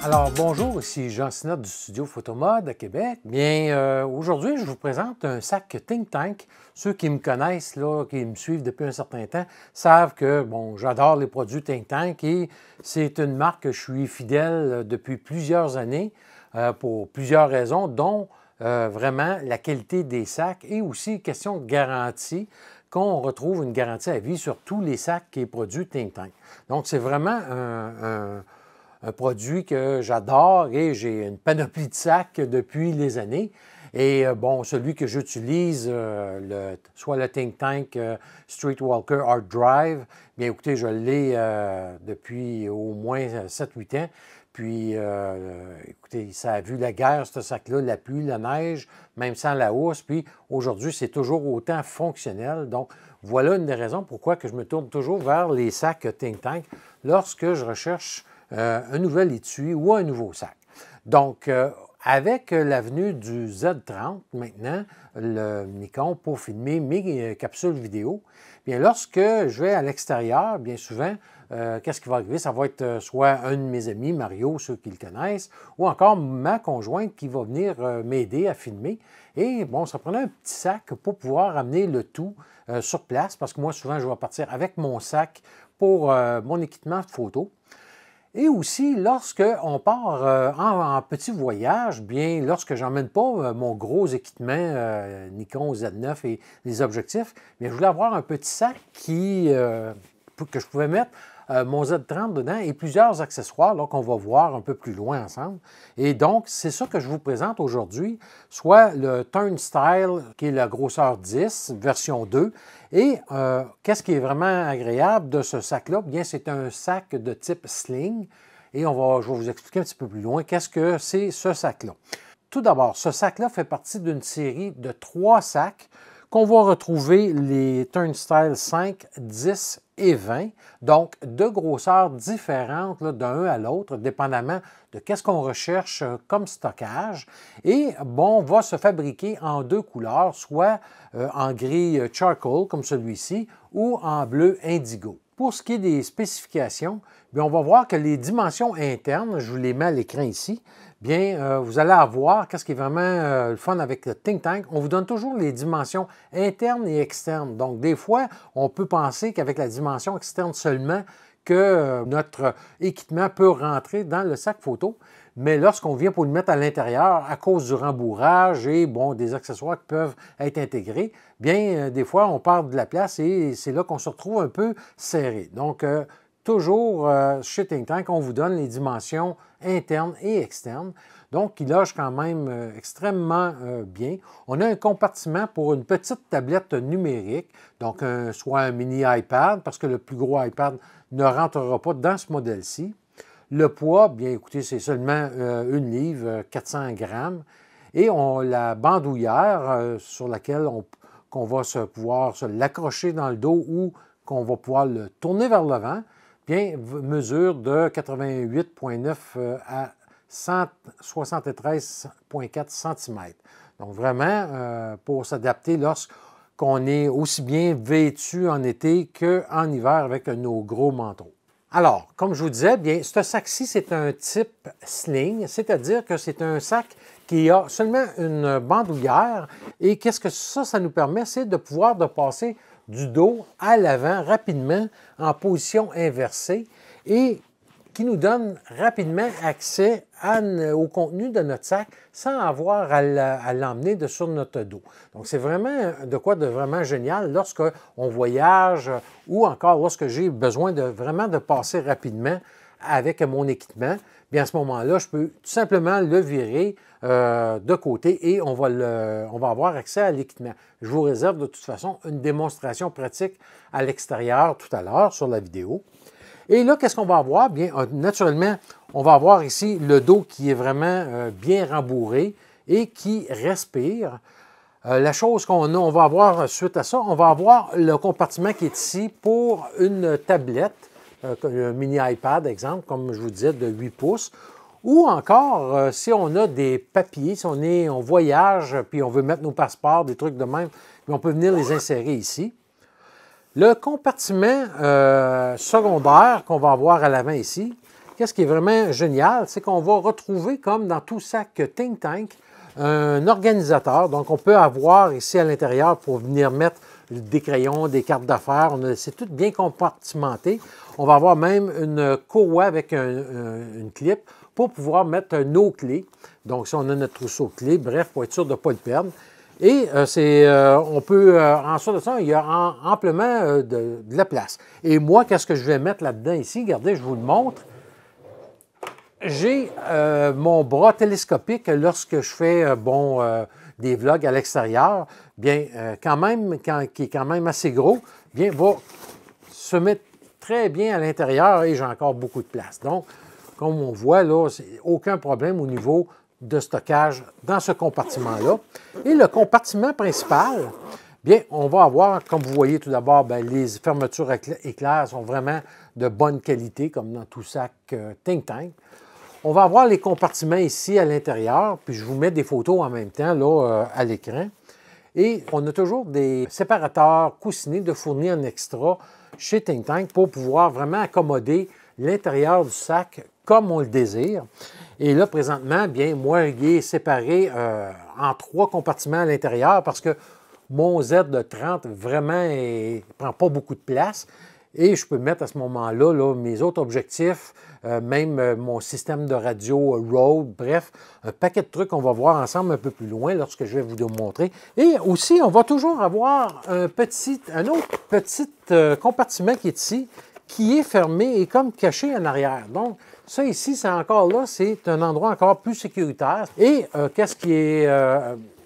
Alors bonjour, ici Jean Sinot du studio Photomode à Québec. Bien, aujourd'hui, je vous présente un sac Think Tank. Ceux qui me connaissent, là, qui me suivent depuis un certain temps, savent que bon, j'adore les produits Think Tank et c'est une marque que je suis fidèle depuis plusieurs années pour plusieurs raisons, dont vraiment la qualité des sacs et aussi question de garantie, qu'on retrouve une garantie à vie sur tous les sacs qui est produit Think Tank. Donc, c'est vraiment un produit que j'adore et j'ai une panoplie de sacs depuis les années. Et bon, celui que j'utilise, soit le Think Tank Streetwalker Art Drive, bien écoutez, je l'ai depuis au moins 7-8 ans. Puis, écoutez, ça a vu la guerre, ce sac-là, la pluie, la neige, même sans la housse. Puis, aujourd'hui, c'est toujours autant fonctionnel. Donc, voilà une des raisons pourquoi que je me tourne toujours vers les sacs Think Tank lorsque je recherche un nouvel étui ou un nouveau sac. Donc, avec l'avenue du Z30, maintenant, le Nikon pour filmer mes capsules vidéo, bien, lorsque je vais à l'extérieur, bien souvent, qu'est-ce qui va arriver? Ça va être soit un de mes amis, Mario, ceux qui le connaissent, ou encore ma conjointe qui va venir m'aider à filmer. Et bon, ça prenait un petit sac pour pouvoir amener le tout sur place, parce que moi, souvent, je vais partir avec mon sac pour mon équipement de photo. Et aussi, lorsqu'on part en petit voyage, bien, lorsque je n'emmène pas mon gros équipement Nikon Z9 et les objectifs, bien, je voulais avoir un petit sac que je pouvais mettre mon Z30 dedans et plusieurs accessoires qu'on va voir un peu plus loin ensemble. Et donc, c'est ça que je vous présente aujourd'hui, soit le Turnstile, qui est la grosseur 10, version 2. Et qu'est-ce qui est vraiment agréable de ce sac-là? Bien, c'est un sac de type sling. Et je vais vous expliquer un petit peu plus loin qu'est-ce que c'est ce sac-là. Tout d'abord, ce sac-là fait partie d'une série de 3 sacs qu'on va retrouver les Turnstile 5, 10 et 20, donc de grosseurs différentes d'un à l'autre, dépendamment de qu'est-ce qu'on recherche comme stockage. Et bon, va se fabriquer en 2 couleurs, soit en gris charcoal, comme celui-ci, ou en bleu indigo. Pour ce qui est des spécifications, bien, on va voir que les dimensions internes, je vous les mets à l'écran ici, bien, vous allez avoir, qu'est-ce qui est vraiment le fun avec le Think Tank, on vous donne toujours les dimensions internes et externes. Donc, des fois, on peut penser qu'avec la dimension externe seulement, que notre équipement peut rentrer dans le sac photo. Mais lorsqu'on vient pour le mettre à l'intérieur, à cause du rembourrage et bon, des accessoires qui peuvent être intégrés, bien, des fois, on perd de la place et c'est là qu'on se retrouve un peu serré. Donc, toujours chez Think Tank, on vous donne les dimensions internes et externes. Donc, il loge quand même extrêmement bien. On a un compartiment pour une petite tablette numérique, donc soit un mini iPad, parce que le plus gros iPad ne rentrera pas dans ce modèle-ci. Le poids, bien écoutez, c'est seulement 1 livre, 400 grammes. Et la bandoulière sur laquelle qu'on va pouvoir se l'accrocher dans le dos ou qu'on va pouvoir le tourner vers l'avant, bien, mesure de 88,9 à 173,4 cm. Donc vraiment, pour s'adapter lorsqu'on est aussi bien vêtu en été qu'en hiver avec nos gros manteaux. Alors, comme je vous disais, bien, ce sac-ci, c'est un type sling, c'est-à-dire que c'est un sac qui a seulement une bandoulière. Et qu'est-ce que ça nous permet? C'est de pouvoir passer du dos à l'avant rapidement en position inversée et qui nous donne rapidement accès au contenu de notre sac sans avoir à l'emmener sur notre dos. Donc, c'est vraiment de quoi de vraiment génial lorsqu'on voyage ou encore lorsque j'ai besoin vraiment de passer rapidement avec mon équipement. Bien, à ce moment-là, je peux tout simplement le virer de côté et on va avoir accès à l'équipement. Je vous réserve de toute façon une démonstration pratique à l'extérieur tout à l'heure sur la vidéo. Et là, qu'est-ce qu'on va avoir? Bien, naturellement, on va avoir ici le dos qui est vraiment bien rembourré et qui respire. La chose on va avoir suite à ça, on va avoir le compartiment qui est ici pour une tablette, un mini iPad, exemple, comme je vous disais, de 8 pouces. Ou encore, si on a des papiers, si on voyage, puis on veut mettre nos passeports, des trucs de même, puis on peut venir les insérer ici. Le compartiment secondaire qu'on va avoir à l'avant ici, qu'est-ce qui est vraiment génial, c'est qu'on va retrouver, comme dans tout sac Think Tank, un organisateur. Donc, on peut avoir ici à l'intérieur pour venir mettre des crayons, des cartes d'affaires. C'est tout bien compartimenté. On va avoir même une courroie avec une clip pour pouvoir mettre nos clés. Donc, si on a notre trousseau de clés, bref, pour être sûr de ne pas le perdre. Et on peut, ensuite de ça, il y a amplement de la place. Et moi, qu'est-ce que je vais mettre là-dedans ici? Regardez, je vous le montre. J'ai mon bras télescopique lorsque je fais des vlogs à l'extérieur, bien, qui est quand même assez gros, bien, va se mettre très bien à l'intérieur et j'ai encore beaucoup de place. Donc, comme on voit là, aucun problème au niveau de stockage dans ce compartiment-là. Et le compartiment principal, bien, on va avoir, comme vous voyez tout d'abord, les fermetures éclairs sont vraiment de bonne qualité, comme dans tout sac Think Tank. On va avoir les compartiments ici à l'intérieur, puis je vous mets des photos en même temps là, à l'écran. Et on a toujours des séparateurs coussinés de fournis en extra chez Think Tank pour pouvoir vraiment accommoder l'intérieur du sac comme on le désire. Et là, présentement, bien, moi, il est séparé en 3 compartiments à l'intérieur parce que mon Z de 30 vraiment ne prend pas beaucoup de place. Et je peux mettre à ce moment-là mes autres objectifs, même mon système de radio Rode, bref, un paquet de trucs qu'on va voir ensemble un peu plus loin lorsque je vais vous le montrer. Et aussi, on va toujours avoir un autre petit compartiment qui est ici, qui est fermé et comme caché en arrière. Donc, ça ici, c'est encore là, c'est un endroit encore plus sécuritaire. Et qu'est-ce qui est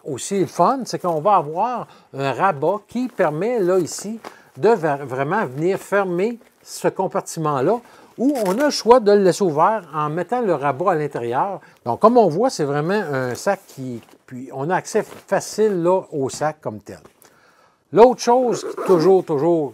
aussi le fun, c'est qu'on va avoir un rabat qui permet, là, ici, de vraiment venir fermer ce compartiment-là où on a le choix de le laisser ouvert en mettant le rabat à l'intérieur. Donc, comme on voit, c'est vraiment un sac puis on a accès facile là, au sac comme tel. L'autre chose, toujours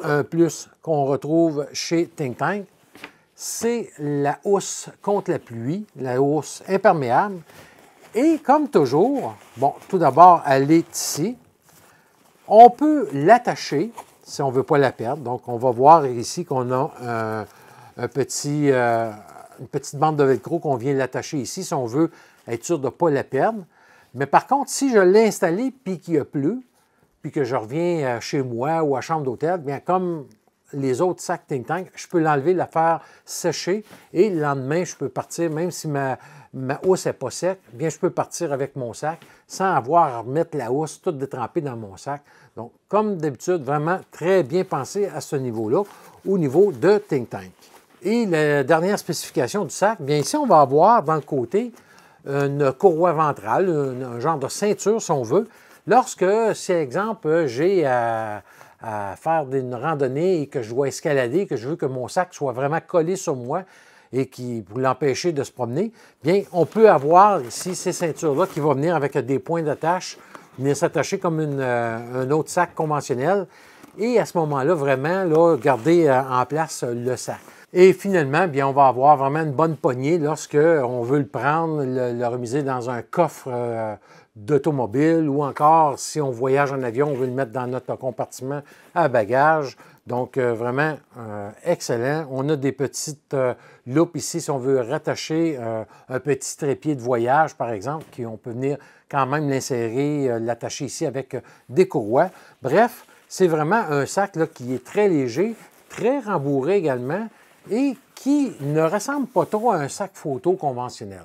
un plus qu'on retrouve chez Think Tank, c'est la housse contre la pluie, la housse imperméable. Et comme toujours, bon, tout d'abord, elle est ici. On peut l'attacher si on ne veut pas la perdre. Donc, on va voir ici qu'on a une petite bande de velcro qu'on vient l'attacher ici si on veut être sûr de ne pas la perdre. Mais par contre, si je l'ai installé puis qu'il pleut, puis que je reviens chez moi ou à chambre d'hôtel, bien comme les autres sacs Think Tank, je peux l'enlever, la faire sécher et le lendemain, je peux partir, même si ma housse n'est pas sec, bien je peux partir avec mon sac sans avoir à remettre la housse toute détrempée dans mon sac. Donc, comme d'habitude, vraiment très bien pensé à ce niveau-là, au niveau de Think Tank. Et la dernière spécification du sac, bien ici, on va avoir dans le côté une courroie ventrale, un genre de ceinture si on veut. Lorsque, si exemple, j'ai à faire une randonnée et que je dois escalader, que je veux que mon sac soit vraiment collé sur moi et pour l'empêcher de se promener, bien, on peut avoir ici ces ceintures-là qui vont venir avec des points d'attache, venir s'attacher comme un autre sac conventionnel et à ce moment-là, vraiment, là, garder en place le sac. Et finalement, bien, on va avoir vraiment une bonne poignée lorsqu'on veut le prendre, le remiser dans un coffre d'automobile ou encore, si on voyage en avion, on veut le mettre dans notre compartiment à bagages. Donc, vraiment excellent. On a des petites loupes ici si on veut rattacher un petit trépied de voyage, par exemple, on peut venir quand même l'insérer, l'attacher ici avec des courroies. Bref, c'est vraiment un sac là, qui est très léger, très rembourré également et qui ne ressemble pas trop à un sac photo conventionnel.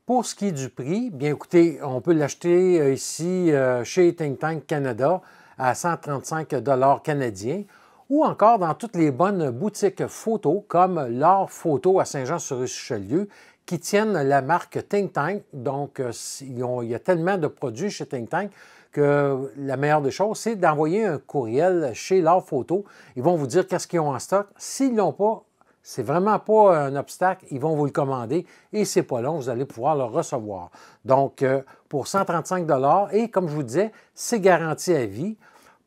Pour ce qui est du prix, bien écoutez, on peut l'acheter ici chez Think Tank Canada à 135 $ canadiens ou encore dans toutes les bonnes boutiques photo comme l'Art Photo à Saint-Jean-sur-Richelieu qui tiennent la marque Think Tank. Donc, il y a tellement de produits chez Think Tank que la meilleure des choses, c'est d'envoyer un courriel chez l'Art Photo. Ils vont vous dire qu'est-ce qu'ils ont en stock. S'ils ne l'ont pas, C'est vraiment pas un obstacle. Ils vont vous le commander et c'est pas long, vous allez pouvoir le recevoir. Donc, pour 135 $ et comme je vous disais, c'est garanti à vie.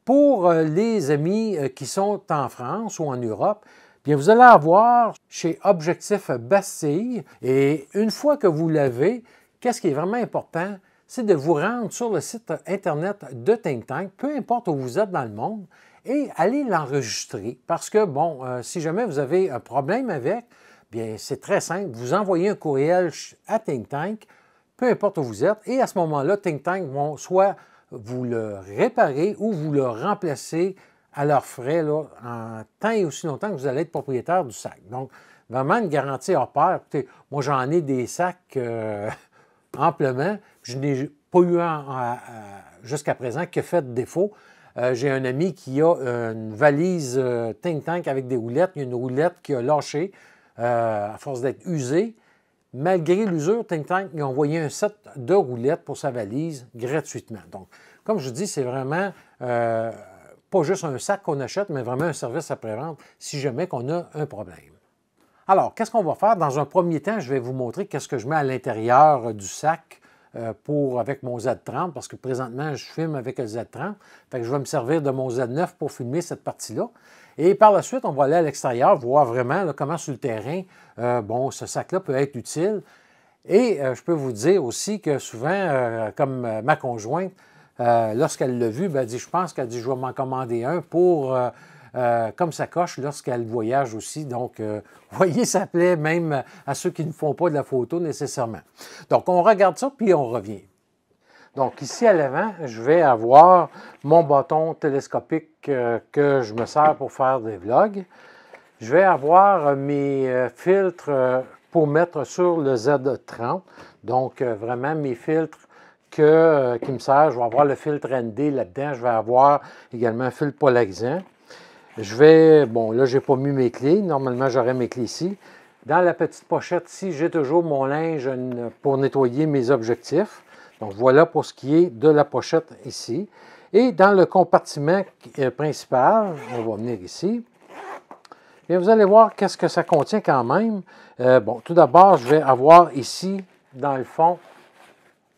Pour les amis qui sont en France ou en Europe, bien, vous allez avoir chez Objectif Bastille et une fois que vous l'avez, qu'est-ce qui est vraiment important? C'est de vous rendre sur le site Internet de Think Tank, peu importe où vous êtes dans le monde, et aller l'enregistrer. Parce que, bon, si jamais vous avez un problème avec, bien, c'est très simple. Vous envoyez un courriel à Think Tank, peu importe où vous êtes, et à ce moment-là, Think Tank vont soit vous le réparer ou vous le remplacer à leurs frais, là, en tant et aussi longtemps que vous allez être propriétaire du sac. Donc, vraiment une garantie hors pair. Écoutez, moi, j'en ai des sacs amplement. Je n'ai pas eu un jusqu'à présent qui a fait défaut. J'ai un ami qui a une valise Think Tank avec des roulettes. Il y a une roulette qui a lâché à force d'être usée. Malgré l'usure, Think Tank a envoyé un set de roulettes pour sa valise gratuitement. Donc, comme je dis, c'est vraiment pas juste un sac qu'on achète, mais vraiment un service après-vente si jamais qu'on a un problème. Alors, qu'est-ce qu'on va faire? Dans un premier temps, je vais vous montrer qu'est-ce que je mets à l'intérieur du sac avec mon Z30, parce que présentement, je filme avec le Z30. Fait que je vais me servir de mon Z9 pour filmer cette partie-là. Et par la suite, on va aller à l'extérieur, voir vraiment là, comment sur le terrain, bon, ce sac-là peut être utile. Et je peux vous dire aussi que souvent, comme ma conjointe, lorsqu'elle l'a vu, ben, elle dit, je pense qu'elle dit, je vais m'en commander un pour... comme sacoche lorsqu'elle voyage aussi. Donc, vous voyez, ça plaît même à ceux qui ne font pas de la photo nécessairement. Donc, on regarde ça, puis on revient. Donc, ici à l'avant, je vais avoir mon bâton télescopique que je me sers pour faire des vlogs. Je vais avoir mes filtres pour mettre sur le Z30. Donc, vraiment mes filtres qui me servent. Je vais avoir le filtre ND là-dedans. Je vais avoir également un filtre polarisant. Je vais, bon, là, je n'ai pas mis mes clés. Normalement, j'aurais mes clés ici. Dans la petite pochette ici, j'ai toujours mon linge pour nettoyer mes objectifs. Donc, voilà pour ce qui est de la pochette ici. Et dans le compartiment principal, on va venir ici. Et vous allez voir qu'est-ce que ça contient quand même. Bon, tout d'abord, je vais avoir ici, dans le fond,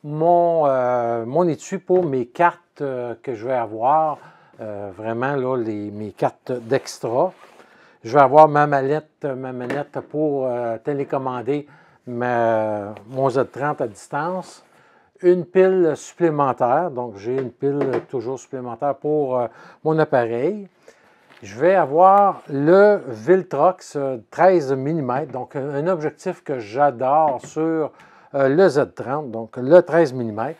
mon étui pour mes cartes que je vais avoir. Vraiment, là, mes cartes d'extra. Je vais avoir ma manette pour télécommander mon Z30 à distance. Une pile supplémentaire, donc j'ai une pile toujours supplémentaire pour mon appareil. Je vais avoir le Viltrox 13 mm, donc un objectif que j'adore sur le Z30, donc le 13 mm.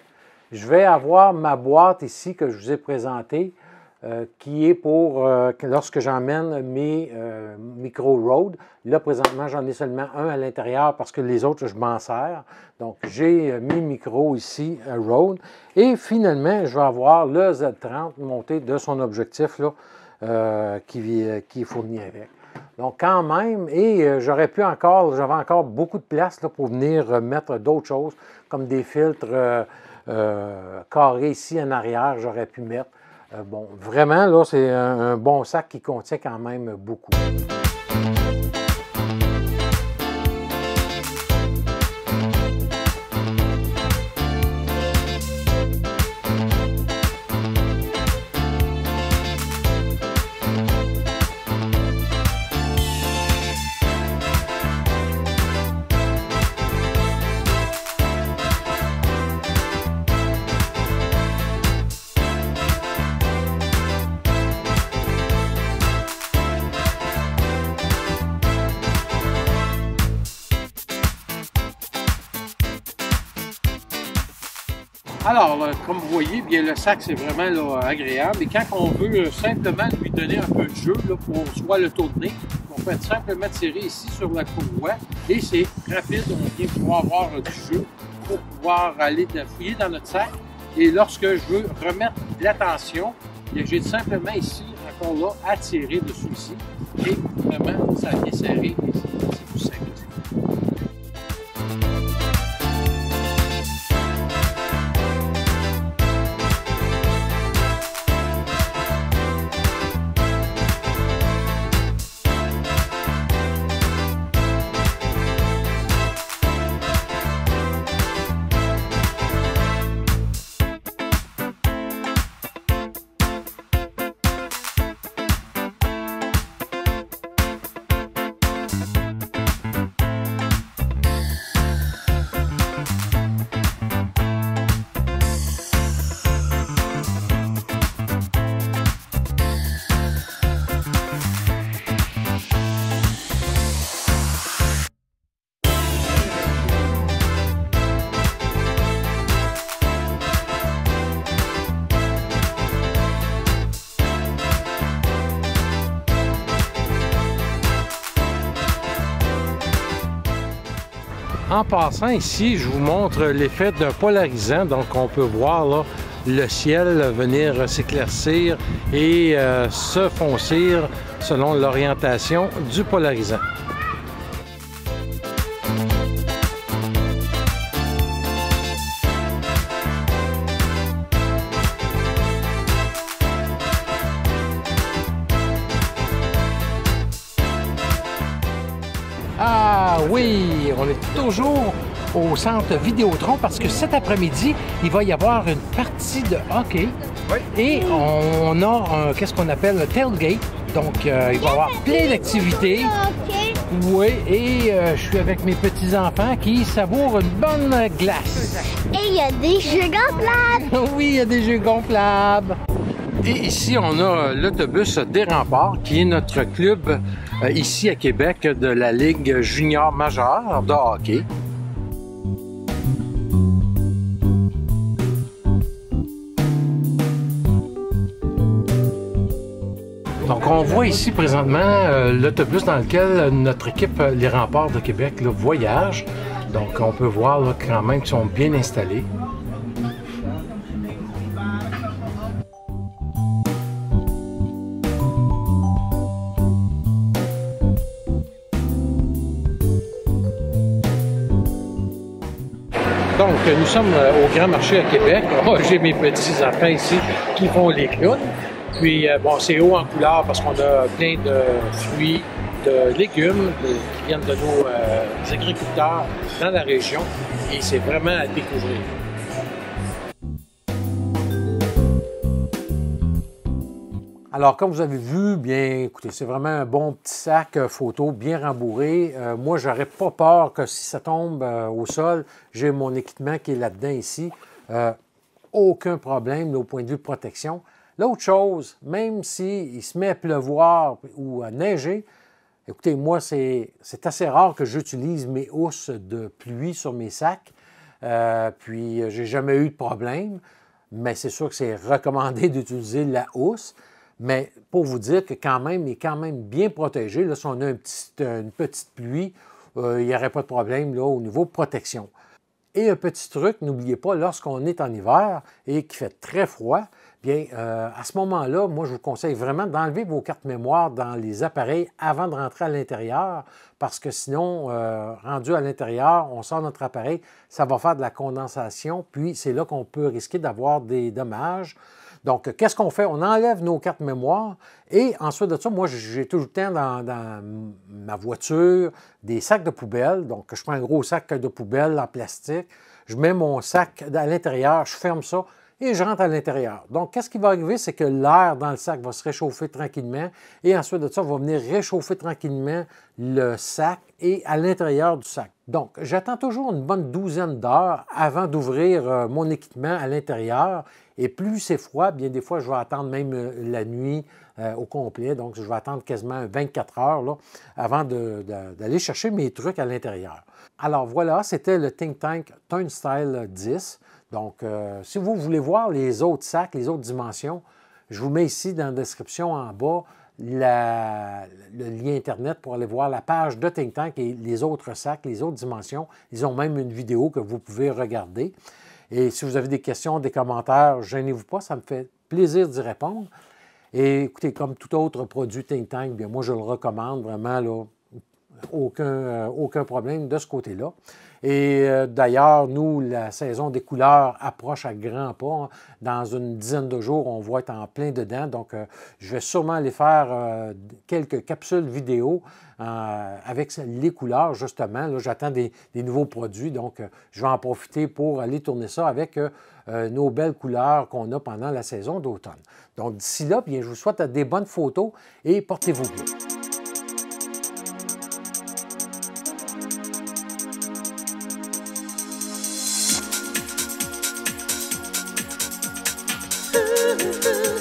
Je vais avoir ma boîte ici que je vous ai présentée, qui est pour lorsque j'emmène mes micro Rode. Là, présentement, j'en ai seulement un à l'intérieur parce que les autres, je m'en sers. Donc, j'ai mes micros ici, Rode. Et finalement, je vais avoir le Z30 monté de son objectif là, qui est fourni avec. Donc, quand même, et j'avais encore beaucoup de place là, pour venir mettre d'autres choses, comme des filtres carrés ici en arrière, j'aurais pu mettre. Bon, vraiment, là, c'est un bon sac qui contient quand même beaucoup. Alors, comme vous voyez, bien, le sac, c'est vraiment là, agréable. Et quand on veut simplement lui donner un peu de jeu là, pour soit le tourner, on peut simplement tirer ici sur la courroie. Et c'est rapide, on vient pouvoir avoir du jeu pour pouvoir aller fouiller dans notre sac. Et lorsque je veux remettre l'attention, j'ai simplement ici, encore là, à tirer dessus ici. Et vraiment, ça vient serrer ici. C'est tout simple. En passant ici, je vous montre l'effet d'un polarisant. Donc, on peut voir là, le ciel venir s'éclaircir et se foncir selon l'orientation du polarisant. Ah oui, on est toujours au centre Vidéotron parce que cet après-midi, il va y avoir une partie de hockey. Oui. Et on a qu'est-ce qu'on appelle le tailgate. Donc, il va y avoir plein d'activités. Oui, et je suis avec mes petits-enfants qui savourent une bonne glace. Et il y a des jeux gonflables. Oui, il y a des jeux gonflables. Et ici, on a l'autobus des Remparts, qui est notre club ici à Québec de la Ligue junior majeure de hockey. Donc, on voit ici présentement l'autobus dans lequel notre équipe, les Remparts de Québec, là, voyage. Donc, on peut voir là, quand même qu'ils sont bien installés. Donc, nous sommes au Grand Marché à Québec. Moi, j'ai mes petits-enfants ici qui font les clowns. Puis, bon, c'est haut en couleur parce qu'on a plein de fruits, de légumes qui viennent de nos agriculteurs dans la région. Et c'est vraiment à découvrir. Alors, comme vous avez vu, bien, écoutez, c'est vraiment un bon petit sac photo, bien rembourré. Moi, j'aurais pas peur que si ça tombe au sol, j'ai mon équipement qui est là-dedans ici. Aucun problème au point de vue protection. L'autre chose, même s'il se met à pleuvoir ou à neiger, écoutez, moi, c'est assez rare que j'utilise mes housses de pluie sur mes sacs. Puis, j'ai jamais eu de problème, mais c'est sûr que c'est recommandé d'utiliser la housse. Mais pour vous dire que quand même, il est quand même bien protégé. Là, si on a une petite pluie, il n'y aurait pas de problème là, au niveau protection. Et un petit truc, n'oubliez pas, lorsqu'on est en hiver et qu'il fait très froid, bien, à ce moment-là, moi, je vous conseille vraiment d'enlever vos cartes mémoire dans les appareils avant de rentrer à l'intérieur, parce que sinon, rendu à l'intérieur, on sort notre appareil, ça va faire de la condensation, puis c'est là qu'on peut risquer d'avoir des dommages. Donc, qu'est-ce qu'on fait? On enlève nos cartes mémoire et ensuite de ça, moi, j'ai tout le temps dans ma voiture des sacs de poubelle. Donc, je prends un gros sac de poubelle en plastique, je mets mon sac à l'intérieur, je ferme ça et je rentre à l'intérieur. Donc, qu'est-ce qui va arriver? C'est que l'air dans le sac va se réchauffer tranquillement et ensuite de ça, va venir réchauffer tranquillement le sac et à l'intérieur du sac. Donc, j'attends toujours une bonne douzaine d'heures avant d'ouvrir mon équipement à l'intérieur. Et plus c'est froid, bien des fois, je vais attendre même la nuit au complet. Donc, je vais attendre quasiment 24 heures là, avant d'aller chercher mes trucs à l'intérieur. Alors voilà, c'était le Think Tank Turnstile 10. Donc, si vous voulez voir les autres sacs, les autres dimensions, je vous mets ici dans la description en bas le lien Internet pour aller voir la page de Think Tank et les autres sacs, les autres dimensions. Ils ont même une vidéo que vous pouvez regarder. Et si vous avez des questions, des commentaires, gênez-vous pas, ça me fait plaisir d'y répondre. Et écoutez, comme tout autre produit Think Tank, bien moi je le recommande vraiment, là, aucun problème de ce côté-là. Et d'ailleurs, nous, la saison des couleurs approche à grands pas. Hein. Dans une dizaine de jours, on va être en plein dedans. Donc, je vais sûrement aller faire quelques capsules vidéo avec les couleurs, justement. Là, j'attends des nouveaux produits. Donc, je vais en profiter pour aller tourner ça avec nos belles couleurs qu'on a pendant la saison d'automne. Donc, d'ici là, bien, je vous souhaite des bonnes photos et portez-vous bien. Ooh.